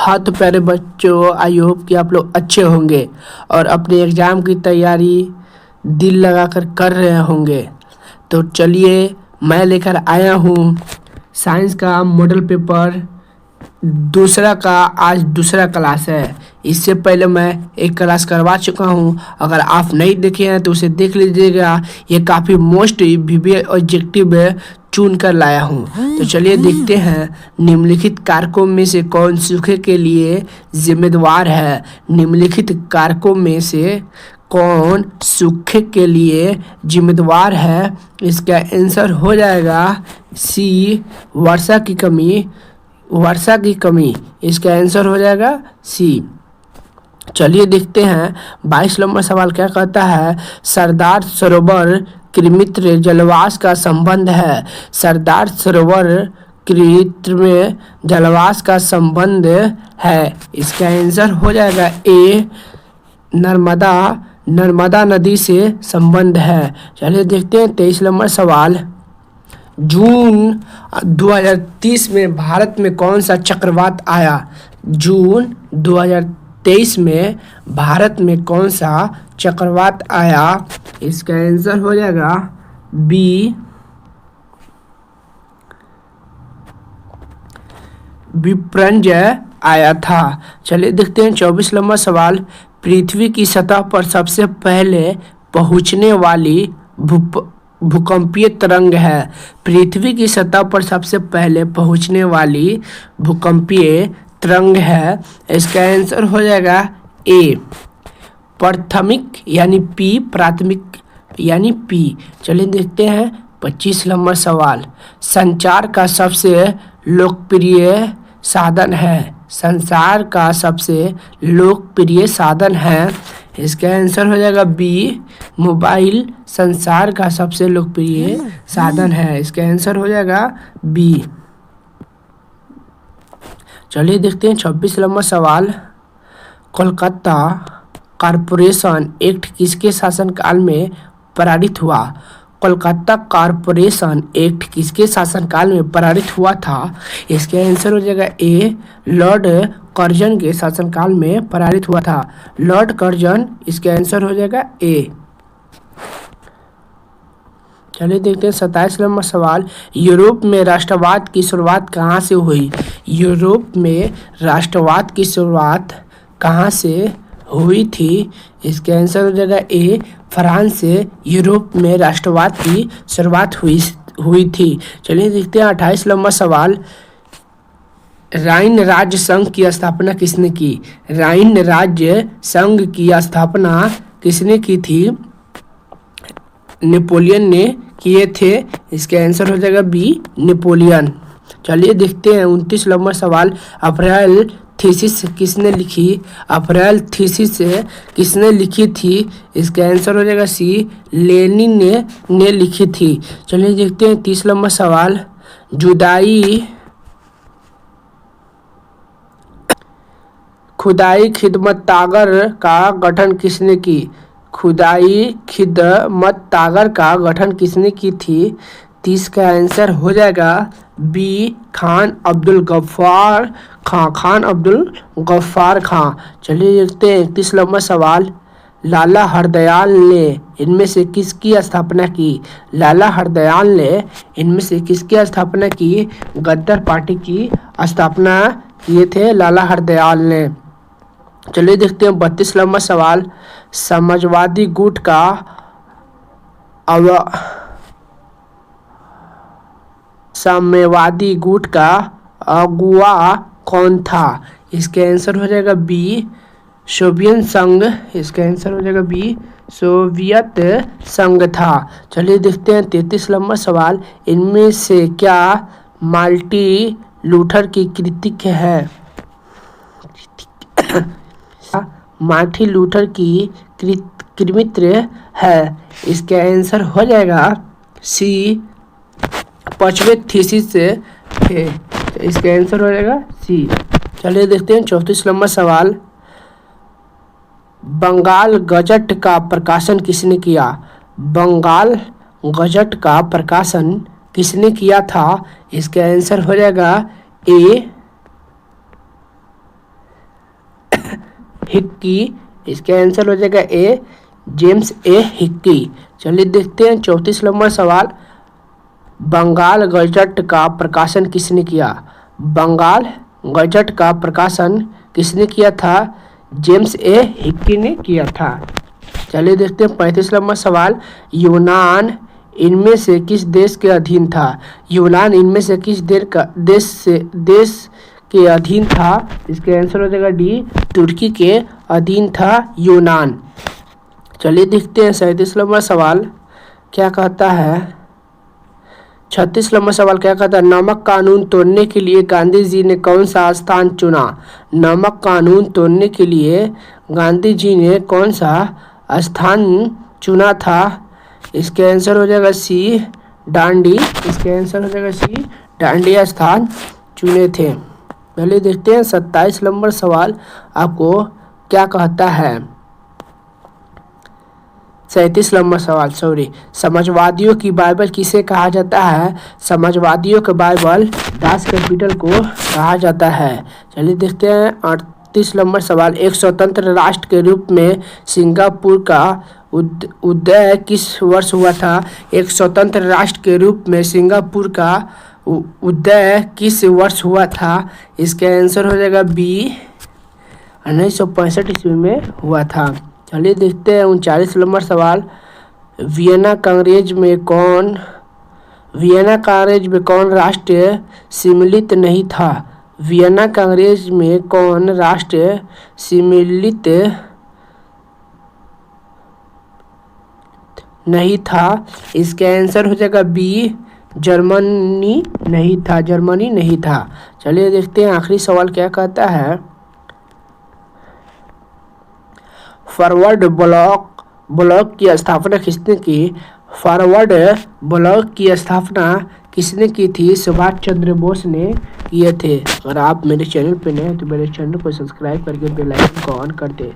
हाँ तो प्यारे बच्चों, आई होप कि आप लोग अच्छे होंगे और अपने एग्ज़ाम की तैयारी दिल लगाकर कर रहे होंगे। तो चलिए, मैं लेकर आया हूँ साइंस का मॉडल पेपर दूसरा का। आज दूसरा क्लास है। इससे पहले मैं एक क्लास करवा चुका हूँ। अगर आप नहीं देखे हैं तो उसे देख लीजिएगा। ये काफ़ी मोस्ट विवियस ऑब्जेक्टिव चुन कर लाया हूँ। तो चलिए देखते हैं, निम्नलिखित कारकों में से कौन सूखे के लिए जिम्मेदार है। निम्नलिखित कारकों में से कौन सूखे के लिए जिम्मेदार है। इसका आंसर हो जाएगा सी, वर्षा की कमी। वर्षा की कमी, इसका आंसर हो जाएगा सी। चलिए देखते हैं 22 नंबर सवाल क्या कहता है। सरदार सरोवर कृमित्र जलवाष्प का संबंध है। सरदार सरोवर कृत्रिम जलवाष्प का संबंध है। इसका आंसर हो जाएगा ए, नर्मदा नदी से संबंध है। चलिए देखते हैं 23 नंबर सवाल। जून 2030 में भारत में कौन सा चक्रवात आया। जून 2023 में भारत में कौन सा चक्रवात आया। इसका आंसर हो जाएगा बी, विपर्जय आया था। चलिए देखते हैं 24 नंबर सवाल। पृथ्वी की सतह पर सबसे पहले पहुंचने वाली भूकंपीय तरंग है। पृथ्वी की सतह पर सबसे पहले पहुंचने वाली भूकंपीय तरंग है। इसका आंसर हो जाएगा ए, प्राथमिक यानी पी, प्राथमिक यानी पी। चलिए देखते हैं 25 नंबर सवाल। संचार का सबसे लोकप्रिय साधन है। संचार का सबसे लोकप्रिय साधन है। इसका आंसर हो जाएगा बी, मोबाइल संचार का सबसे लोकप्रिय साधन है। इसका आंसर हो जाएगा बी। चलिए देखते हैं 26 नंबर सवाल। कोलकाता कॉरपोरेशन एक्ट किसके शासनकाल में पारित हुआ। कोलकाता कॉरपोरेशन एक्ट किसके शासनकाल में पारित हुआ था। इसका आंसर हो जाएगा ए, लॉर्ड कर्जन के शासनकाल में पारित हुआ था। लॉर्ड कर्जन, इसका आंसर हो जाएगा ए। चलिए देखते हैं 27 नंबर सवाल। यूरोप में राष्ट्रवाद की शुरुआत कहाँ से हुई। यूरोप में राष्ट्रवाद की शुरुआत कहाँ से हुई थी। इसका आंसर हो जाएगा ए, फ्रांस से यूरोप में राष्ट्रवाद की शुरुआत हुई थी। चलिए देखते हैं 28 नंबर सवाल। राइन राज्य संघ की स्थापना किसने की। राइन राज्य संघ की स्थापना किसने की थी। नेपोलियन ने किए थे। इसका आंसर हो जाएगा बी, नेपोलियन। चलिए देखते हैं 29 नंबर सवाल। अप्रैल थीसिस किसने लिखी। अप्रैल थीसिस किसने लिखी थी। इसका आंसर हो जाएगा सी, लेनिन ने लिखी थी। चलिए देखते हैं 30 नंबर सवाल। खुदाई खिदमत तागर का गठन किसने की। खुदाई खिदमत तागर का गठन किसने की थी। 30 का आंसर हो जाएगा बी, खान अब्दुल गफ्फार खां। खान अब्दुल गफ्फार खां। चलिए देखते हैं 31 नंबर सवाल। लाला हरदयाल ने इनमें से किसकी स्थापना की। लाला हरदयाल ने इनमें से किसकी स्थापना की। गद्दार पार्टी की स्थापना किए थे लाला हरदयाल ने। चलिए देखते हैं 32 नंबर सवाल। समाजवादी गुट का साम्यवादी गुट का अगुवा कौन था। इसका आंसर हो जाएगा बी, सोवियत संघ। इसका आंसर हो जाएगा बी, सोवियत संघ था। चलिए देखते हैं 33 नंबर सवाल। इनमें से क्या मार्टिन लूथर की कृतिक है। मार्टिन लूथर की कृमित्र है। इसका आंसर हो जाएगा सी, पांचवें थीसिस से थे। इसका आंसर हो जाएगा सी। चलिए देखते हैं 34 नंबर सवाल। बंगाल गजट का प्रकाशन किसने किया। बंगाल गजट का प्रकाशन किसने किया था। इसका आंसर हो जाएगा ए, हिक्की। इसका आंसर हो जाएगा ए, जेम्स ए हिक्की। चलिए देखते हैं 34 नंबर सवाल। बंगाल गजट का प्रकाशन किसने किया? बंगाल गजट का प्रकाशन किसने किया था? जेम्स ए हिक्की ने किया था। चलिए देखते हैं 35 नंबर सवाल। यूनान इनमें से किस देश के अधीन था? यूनान इनमें से किस देश के अधीन था? इसका आंसर हो जाएगा डी, तुर्की के अधीन था यूनान। चलिए देखते हैं 37 नंबर सवाल क्या कहता है। 36 नंबर सवाल क्या कहता है? नमक कानून तोड़ने के लिए गांधी जी ने कौन सा स्थान चुना? नमक कानून तोड़ने के लिए गांधी जी ने कौन सा स्थान चुना था? इसके आंसर हो जाएगा सी, डांडी। इसके आंसर हो जाएगा सी, डांडी स्थान चुने थे। पहले देखते हैं 27 नंबर सवाल आपको क्या कहता है। 37 नंबर सवाल समाजवादियों की बाइबल किसे कहा जाता है? समाजवादियों के बाइबल दास कैपिटल को कहा जाता है। चलिए देखते हैं 38 नंबर सवाल। एक स्वतंत्र राष्ट्र के रूप में सिंगापुर का उदय किस वर्ष हुआ था? एक स्वतंत्र राष्ट्र के रूप में सिंगापुर का उदय किस वर्ष हुआ था? इसका आंसर हो जाएगा बी, 1965 ईस्वी में हुआ था। चलिए देखते हैं 39 नंबर सवाल। वियना कांग्रेस में कौन राष्ट्र सम्मिलित नहीं था? वियना कांग्रेस में कौन राष्ट्र सम्मिलित नहीं था? इसका आंसर हो जाएगा बी, जर्मनी नहीं था। चलिए देखते हैं आखिरी सवाल क्या कहता है। फॉरवर्ड ब्लॉक की स्थापना किसने की? फॉरवर्ड ब्लॉक की स्थापना किसने की थी? सुभाष चंद्र बोस ने किए थे। अगर आप मेरे चैनल पे नए हैं तो मेरे चैनल को सब्सक्राइब करके बेल आइकन को ऑन कर दें।